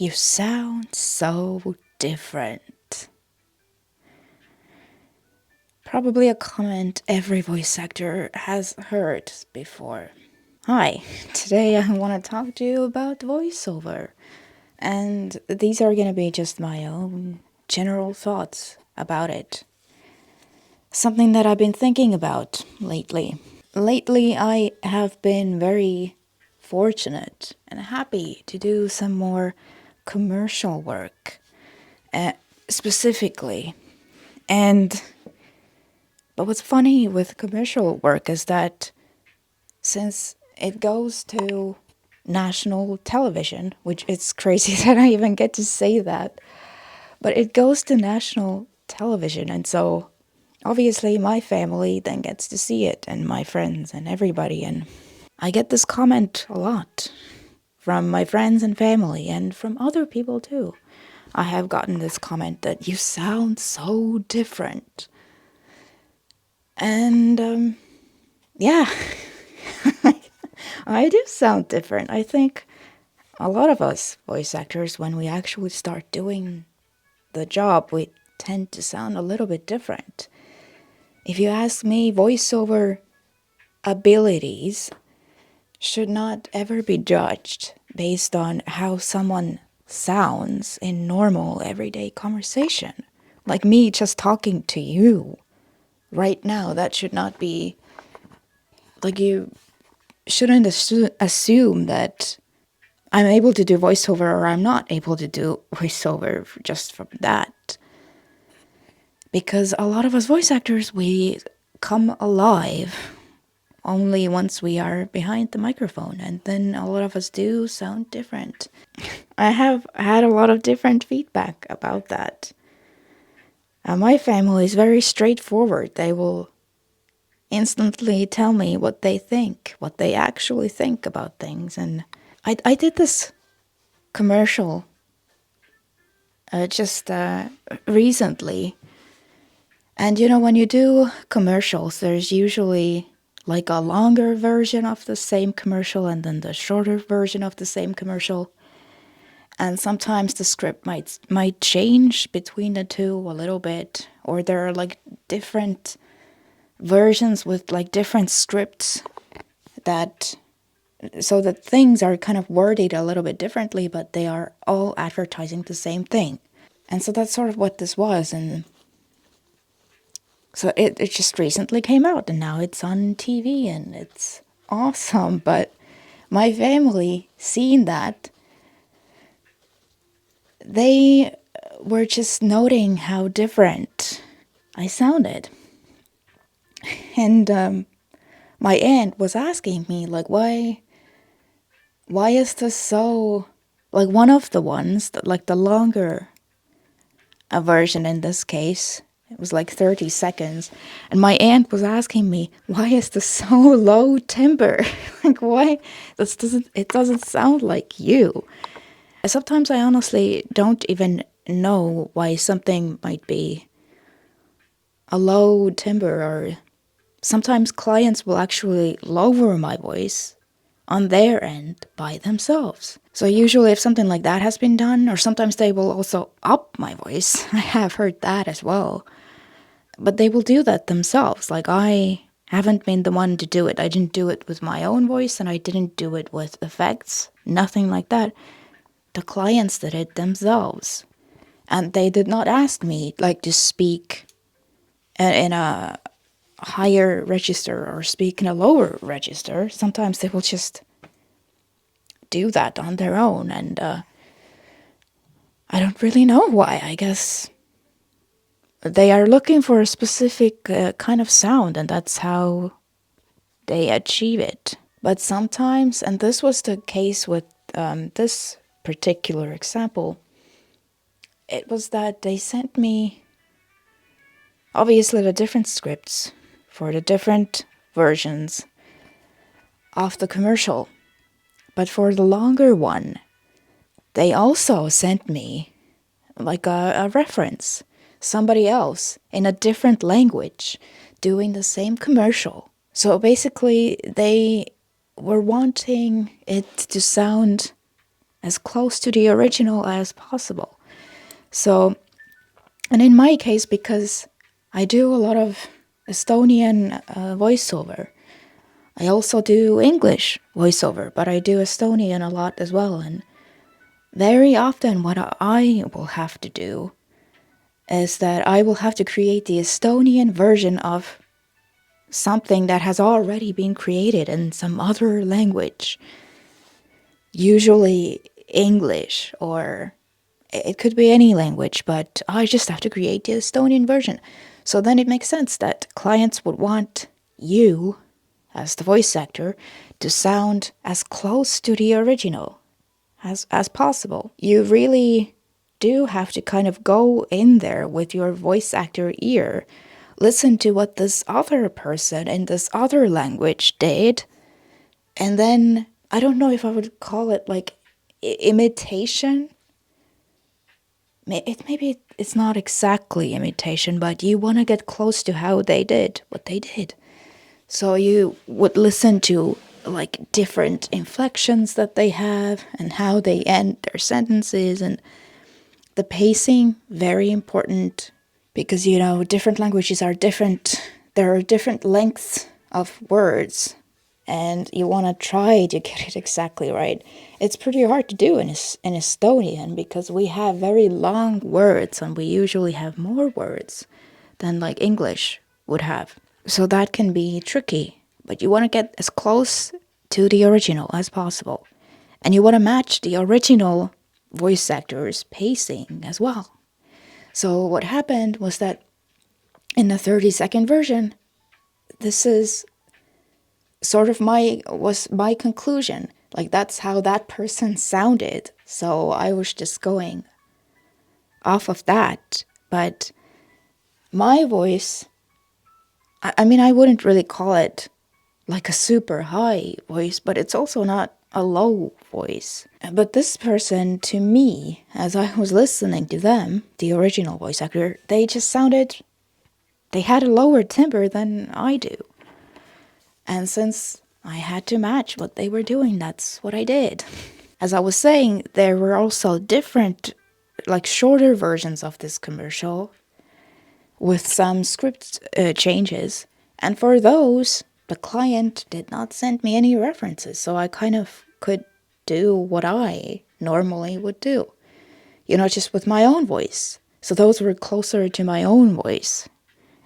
You sound so different. Probably a comment every voice actor has heard before. Hi, today I want to talk to you about voiceover. And these are going to be just my own general thoughts about it. Something that I've been thinking about lately. Lately, I have been very fortunate and happy to do some more commercial work, specifically. But what's funny with commercial work is that since it goes to national television, which it's crazy that I even get to say that, but it goes to national television, and so obviously my family then gets to see it, and my friends and everybody, and I get this comment a lot from my friends and family, and from other people too. I have gotten this comment that you sound so different. And yeah, I do sound different. I think a lot of us voice actors, when we actually start doing the job, we tend to sound a little bit different. If you ask me, voiceover abilities should not ever be judged based on how someone sounds in normal everyday conversation. Like me just talking to you right now, that should not be, like, you shouldn't assume that I'm able to do voiceover or I'm not able to do voiceover just from that. Because a lot of us voice actors, we come alive only once we are behind the microphone, and then a lot of us do sound different. I have had a lot of different feedback about that. My family is very straightforward. They will instantly tell me what they think, what they actually think about things. And I did this commercial just recently. And you know, when you do commercials, there's usually like a longer version of the same commercial and then the shorter version of the same commercial. And sometimes the script might change between the two a little bit, or there are like different versions with like different scripts that so that things are kind of worded a little bit differently, but they are all advertising the same thing. And so that's sort of what this was. And so it just recently came out, and now it's on TV, and it's awesome. But my family, seeing that, they were just noting how different I sounded. And my aunt was asking me, like, why is this so, like, one of the ones, that, like, the longer version in this case, it was like 30 seconds. And my aunt was asking me, why is this so low timbre? Like, why? It doesn't sound like you. Sometimes I honestly don't even know why something might be a low timbre, or sometimes clients will actually lower my voice on their end by themselves. So usually if something like that has been done, or sometimes they will also up my voice. I have heard that as well. But they will do that themselves. Like, I haven't been the one to do it. I didn't do it with my own voice, and I didn't do it with effects. Nothing like that. The clients did it themselves. And they did not ask me, like, to speak in a higher register or speak in a lower register. Sometimes they will just do that on their own, and I don't really know why. I guess they are looking for a specific kind of sound, and that's how they achieve it. But sometimes, and this was the case with this particular example, it was that they sent me, obviously, the different scripts for the different versions of the commercial. But for the longer one, they also sent me like a reference, somebody else in a different language doing the same commercial. So basically, they were wanting it to sound as close to the original as possible. So, and in my case, because I do a lot of Estonian voiceover, I also do English voiceover, but I do Estonian a lot as well. And very often what I will have to do is that I will have to create the Estonian version of something that has already been created in some other language, usually English, or it could be any language, but I just have to create the Estonian version. So then it makes sense that clients would want you, as the voice actor, to sound as close to the original as possible. You really do have to kind of go in there with your voice actor ear, listen to what this other person in this other language did, and then I don't know if I would call it like imitation. Maybe it's not exactly imitation, but you want to get close to how they did what they did. So you would listen to like different inflections that they have and how they end their sentences, and the pacing, very important, because different languages are different. There are different lengths of words, and you want to try to get it exactly right. It's pretty hard to do in Estonian because we have very long words, and we usually have more words than like English would have. So that can be tricky, but you want to get as close to the original as possible. And you want to match the original voice actor's pacing as well. So what happened was that in the 30-second version, this is sort of my conclusion. Like, that's how that person sounded. So I was just going off of that. But my voice, I mean, I wouldn't really call it like a super high voice, but it's also not a low voice. But this person, to me, as I was listening to them, the original voice actor, they had a lower timbre than I do. And since I had to match what they were doing, that's what I did. As I was saying, there were also different, like shorter versions of this commercial with some script changes. And for those, the client did not send me any references, so I kind of could do what I normally would do, just with my own voice. So those were closer to my own voice.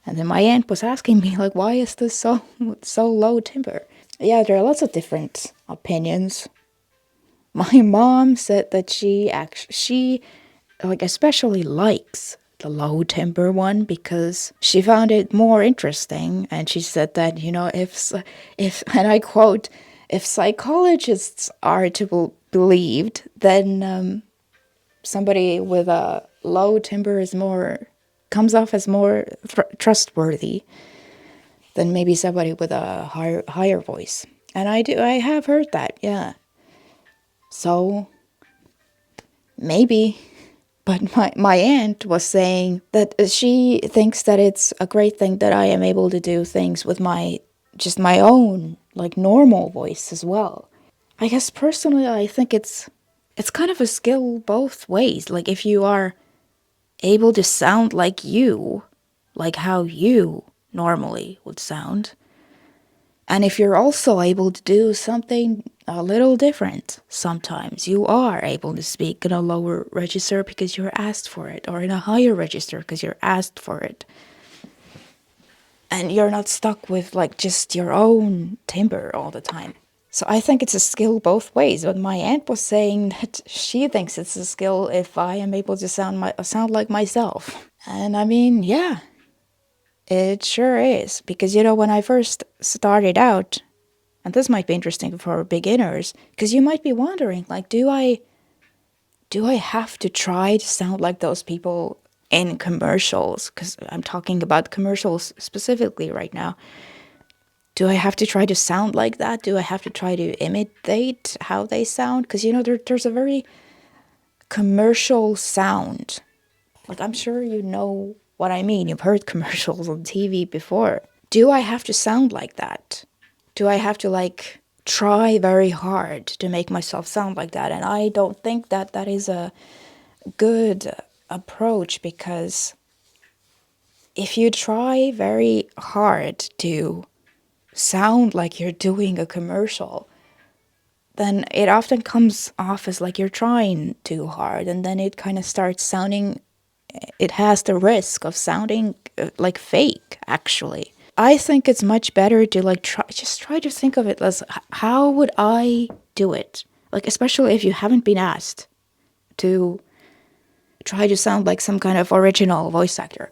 And then my aunt was asking me, like, why is this so low timbre? Yeah, there are lots of different opinions. My mom said that she like especially likes the low timbre one because she found it more interesting, and she said that if and I quote, if psychologists are to be believed, then somebody with a low timbre comes off as more trustworthy than maybe somebody with a higher voice. And I have heard that, yeah. So maybe. But my aunt was saying that she thinks that it's a great thing that I am able to do things with my own, like, normal voice as well. I guess personally I think it's kind of a skill both ways. Like, if you are able to sound like how you normally would sound, and if you're also able to do something a little different, sometimes you are able to speak in a lower register because you're asked for it, or in a higher register because you're asked for it. And you're not stuck with like just your own timbre all the time. So I think it's a skill both ways. But my aunt was saying that she thinks it's a skill if I am able to sound like myself. And I mean, yeah. It sure is, because when I first started out, and this might be interesting for beginners, because you might be wondering, like, do I have to try to sound like those people in commercials? Because I'm talking about commercials specifically right now. Do I have to try to sound like that? Do I have to try to imitate how they sound? Because there's a very commercial sound. Like, I'm sure you know what I mean. You've heard commercials on TV before. Do I have to sound like that? Do I have to, like, try very hard to make myself sound like that. And I don't think that that is a good approach, because if you try very hard to sound like you're doing a commercial, then it often comes off as like you're trying too hard, and then it kind of starts sounding, it has the risk of sounding like fake, actually. I think it's much better to like try to think of it as, how would I do it? Like, especially if you haven't been asked to try to sound like some kind of original voice actor.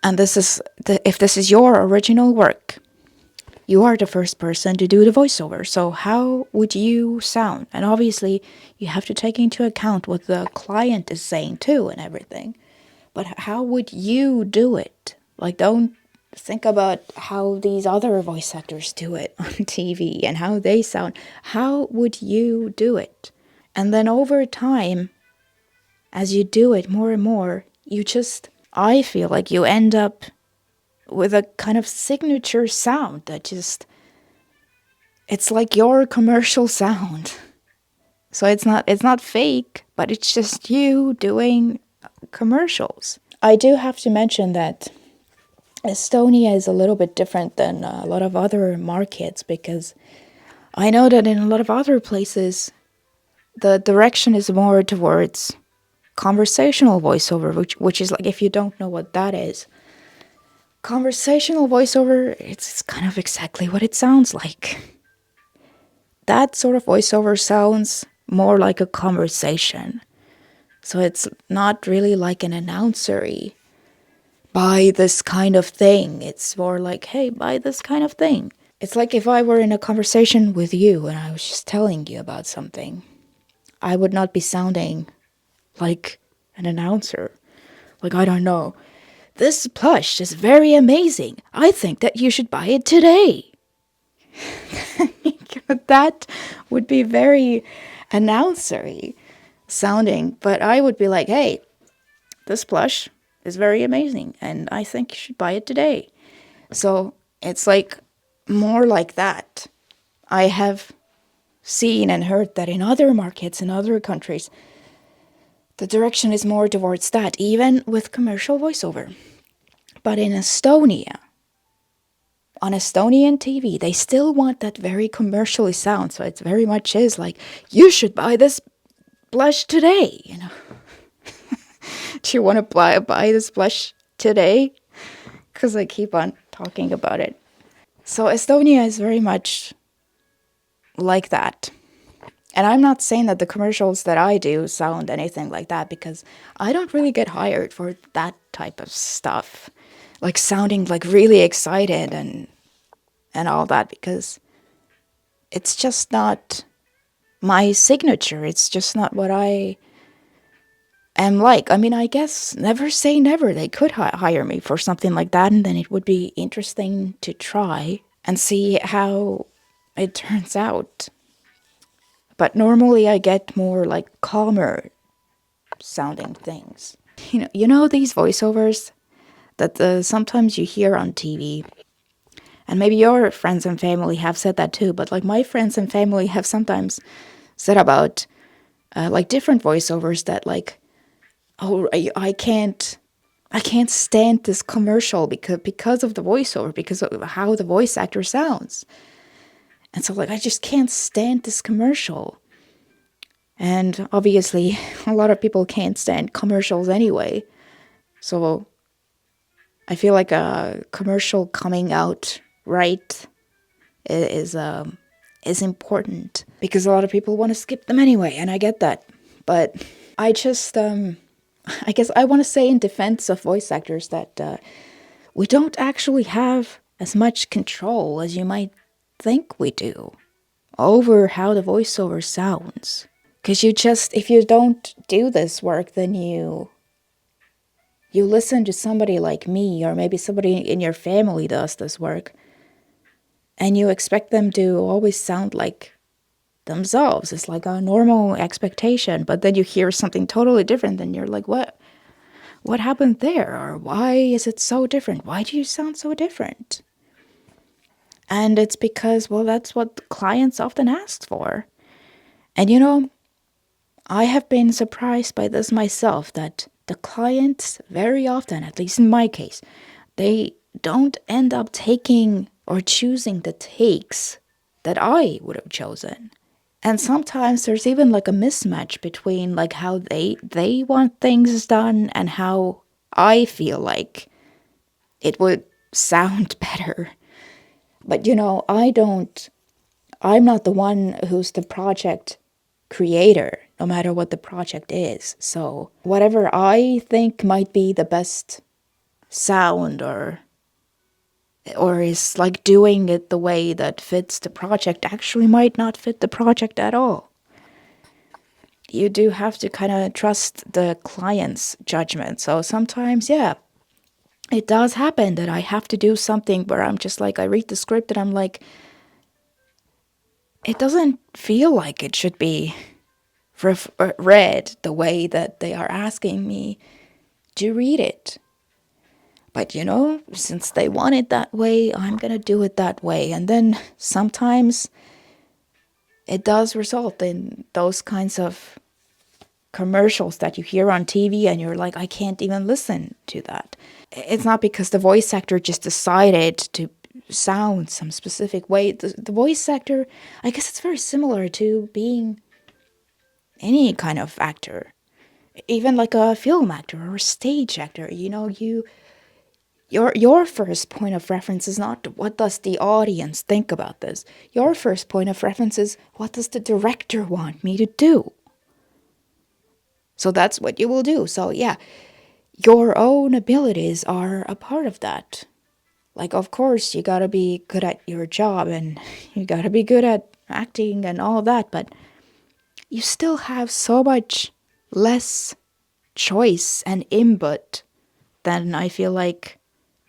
And if this is your original work, you are the first person to do the voiceover. So how would you sound? And obviously, you have to take into account what the client is saying too and everything. But how would you do it? Like, don't think about how these other voice actors do it on TV and how they sound. How would you do it? And then over time, as you do it more and more, I feel like you end up with a kind of signature sound that it's like your commercial sound. So it's not fake, but it's just you doing commercials. I do have to mention that Estonia is a little bit different than a lot of other markets, because I know that in a lot of other places, the direction is more towards conversational voiceover, which is like, if you don't know what that is, conversational voiceover, it's kind of exactly what it sounds like. That sort of voiceover sounds more like a conversation. So it's not really like an announcery. Buy this kind of thing. It's more like, hey, buy this kind of thing. It's like if I were in a conversation with you and I was just telling you about something, I would not be sounding like an announcer. Like, I don't know, this plush is very amazing. I think that you should buy it today. That would be very announcery sounding, but I would be like, hey, this plush is very amazing and I think you should buy it today. So it's like more like that. I have seen and heard that in other markets, in other countries, the direction is more towards that, even with commercial voiceover. But in Estonia, on Estonian TV, they still want that very commercially sound. So it very much is like, you should buy this blush today, you know. Do you want to buy this blush today? Because I keep on talking about it. So Estonia is very much like that. And I'm not saying that the commercials that I do sound anything like that, because I don't really get hired for that type of stuff. Like sounding like really excited and all that, because it's just not my signature. It's just not what I am like. I mean, I guess never say never. They could hire me for something like that, and then it would be interesting to try and see how it turns out. But normally I get more like calmer sounding things. You know these voiceovers that sometimes you hear on TV, and maybe your friends and family have said that too, but like my friends and family have sometimes said about like different voiceovers that like, oh, I can't stand this commercial because of the voiceover, because of how the voice actor sounds. And so like, I just can't stand this commercial. And obviously a lot of people can't stand commercials anyway. So I feel like a commercial coming out right is important, because a lot of people want to skip them anyway, and I get that. But I just I guess I want to say in defense of voice actors that we don't actually have as much control as you might think we do over how the voiceover sounds. Because if you don't do this work, then you listen to somebody like me, or maybe somebody in your family does this work, and you expect them to always sound like themselves. It's like a normal expectation, but then you hear something totally different, and you're like, what happened there? Or why is it so different? Why do you sound so different? And it's because, well, that's what clients often ask for. And you know, I have been surprised by this myself that the clients very often, at least in my case, they don't end up taking or choosing the takes that I would have chosen. And sometimes there's even like a mismatch between like how they want things done and how I feel like it would sound better. But you know, I'm not the one who's the project creator, no matter what the project is. So whatever I think might be the best sound or is like doing it the way that fits the project actually might not fit the project at all. You do have to kind of trust the client's judgment. So sometimes, yeah, it does happen that I have to do something where I'm just like, I read the script and I'm like, it doesn't feel like it should be read the way that they are asking me to read it. But you know, since they want it that way, I'm gonna do it that way. And then sometimes it does result in those kinds of commercials that you hear on TV and you're like, I can't even listen to that. It's not because the voice actor just decided to sound some specific way. The voice actor, I guess it's very similar to being any kind of actor, even like a film actor or a stage actor. You know, your first point of reference is not what does the audience think about this. Your first point of reference is what does the director want me to do. So that's what you will do. So yeah, your own abilities are a part of that. Like, of course, you gotta be good at your job and you gotta be good at acting and all that, but you still have so much less choice and input than I feel like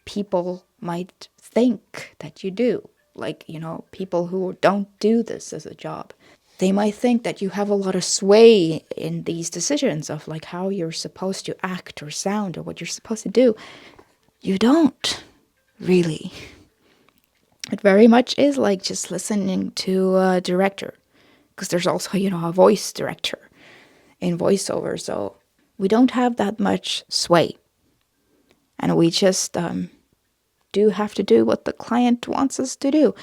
people might think that you do. Like, you know, people who don't do this as a job. They might think that you have a lot of sway in these decisions of like how you're supposed to act or sound or what you're supposed to do. You don't, really. It very much is like just listening to a director. Because there's also, you know, a voice director in voiceover. So we don't have that much sway. And we just do have to do what the client wants us to do,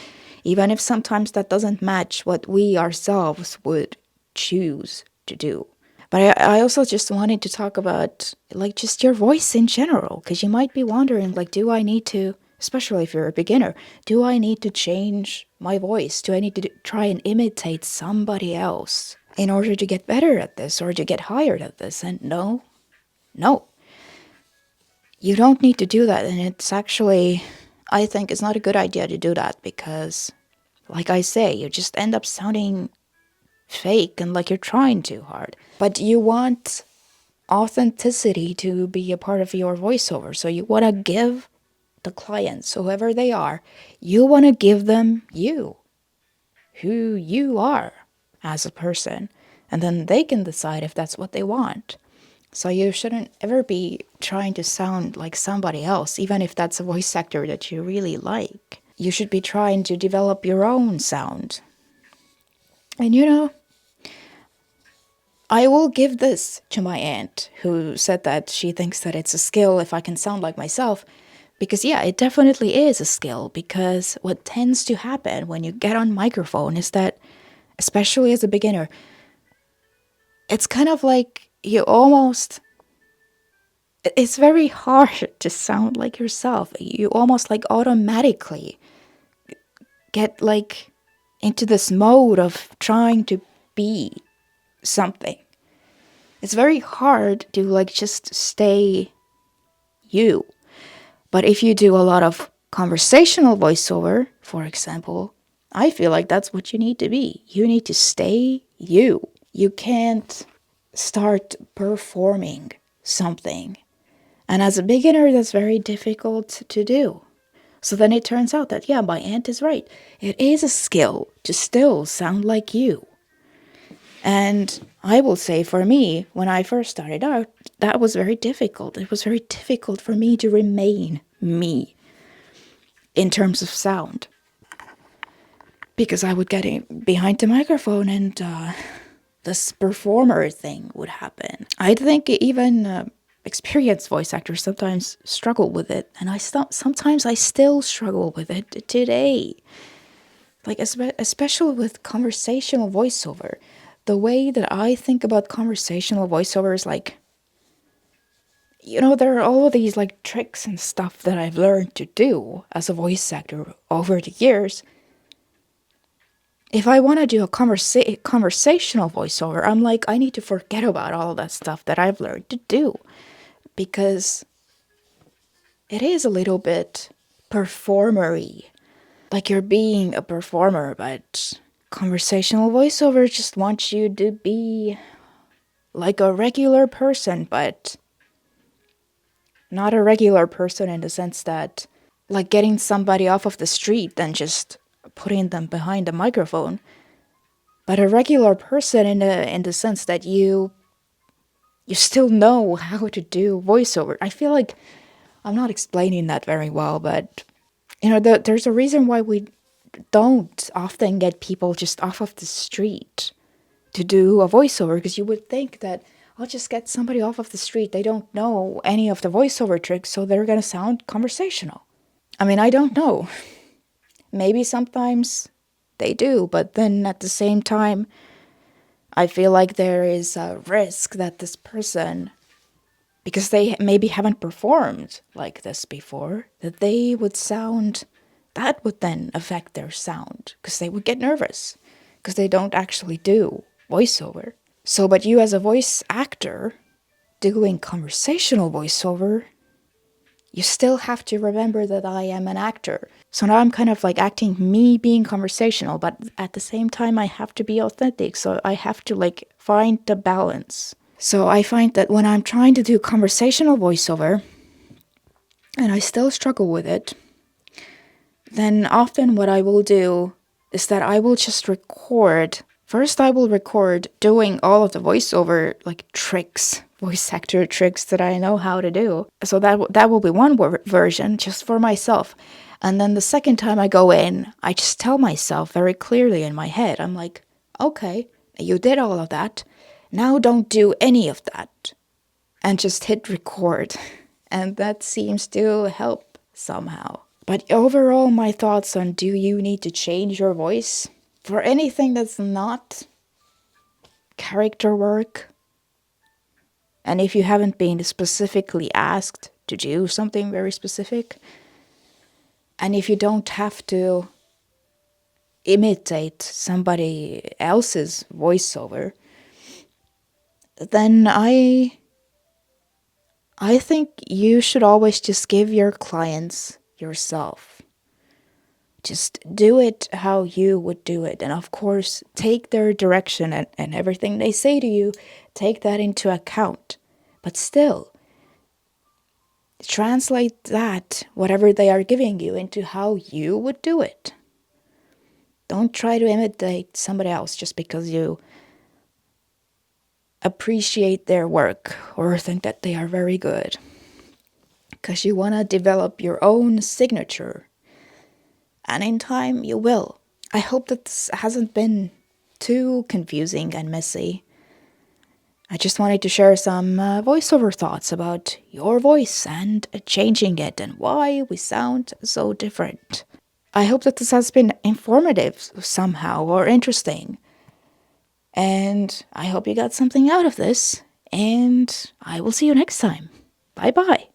even if sometimes that doesn't match what we ourselves would choose to do. But I also just wanted to talk about like just your voice in general, because you might be wondering like, do I need to, especially if you're a beginner, do I need to change my voice? Do I need to try and imitate somebody else in order to get better at this or to get hired at this? And no, you don't need to do that. And it's actually, I think it's not a good idea to do that because, like I say, you just end up sounding fake and like you're trying too hard. But you want authenticity to be a part of your voiceover. So you want to give the clients, whoever they are, you want to give them you, who you are as a person. And then they can decide if that's what they want. So you shouldn't ever be trying to sound like somebody else, even if that's a voice actor that you really like. You should be trying to develop your own sound. And you know, I will give this to my aunt, who said that she thinks that it's a skill if I can sound like myself. Because yeah, it definitely is a skill, because what tends to happen when you get on microphone is that, especially as a beginner, it's kind of like it's very hard to sound like yourself. You almost like automatically get like into this mode of trying to be something. It's very hard to like just stay you. But if you do a lot of conversational voiceover, for example, I feel like that's what you need to be. You need to stay you. You can't start performing something. And as a beginner, that's very difficult to do. So then it turns out that, yeah, my aunt is right. It is a skill to still sound like you. And I will say for me, when I first started out, that was very difficult. It was very difficult for me to remain me in terms of sound. because I would get behind the microphone and this performer thing would happen. I think even experienced voice actors sometimes struggle with it, and sometimes I still struggle with it today. Like especially with conversational voiceover, the way that I think about conversational voiceover is like, there are all of these like tricks and stuff that I've learned to do as a voice actor over the years. If I want to do a conversational voiceover, I'm like, I need to forget about all that stuff that I've learned to do, because it is a little bit performery. Like you're being a performer, but conversational voiceover just wants you to be like a regular person, but not a regular person in the sense that, like getting somebody off of the street and just putting them behind a microphone, but a regular person in the sense that you still know how to do voiceover. I feel like I'm not explaining that very well, but there's a reason why we don't often get people just off of the street to do a voiceover, because you would think that I'll just get somebody off of the street. They don't know any of the voiceover tricks, so they're going to sound conversational. I mean, I don't know. Maybe sometimes they do, but then at the same time, I feel like there is a risk that this person, because they maybe haven't performed like this before, that would then affect their sound, because they would get nervous, because they don't actually do voiceover. So, but you as a voice actor doing conversational voiceover, you still have to remember that I am an actor. So now I'm kind of like acting me being conversational, but at the same time I have to be authentic. So I have to like find the balance. So I find that when I'm trying to do conversational voiceover, and I still struggle with it, then often what I will do is that I will just record. First, I will record doing all of the voiceover like tricks, voice actor tricks that I know how to do. So that will be one version just for myself. And then the second time I go in, I just tell myself very clearly in my head, I'm like, okay, you did all of that. Now don't do any of that. And just hit record. And that seems to help somehow. But overall, my thoughts on, do you need to change your voice? For anything that's not character work, and if you haven't been specifically asked to do something very specific, and if you don't have to imitate somebody else's voiceover, then I think you should always just give your clients yourself. Just do it how you would do it. And of course, take their direction and everything they say to you, take that into account. But still, translate that, whatever they are giving you, into how you would do it. Don't try to imitate somebody else just because you appreciate their work or think that they are very good. Because you want to develop your own signature. And in time, you will. I hope that this hasn't been too confusing and messy. I just wanted to share some voiceover thoughts about your voice and changing it and why we sound so different. I hope that this has been informative somehow or interesting. And I hope you got something out of this. And I will see you next time. Bye-bye.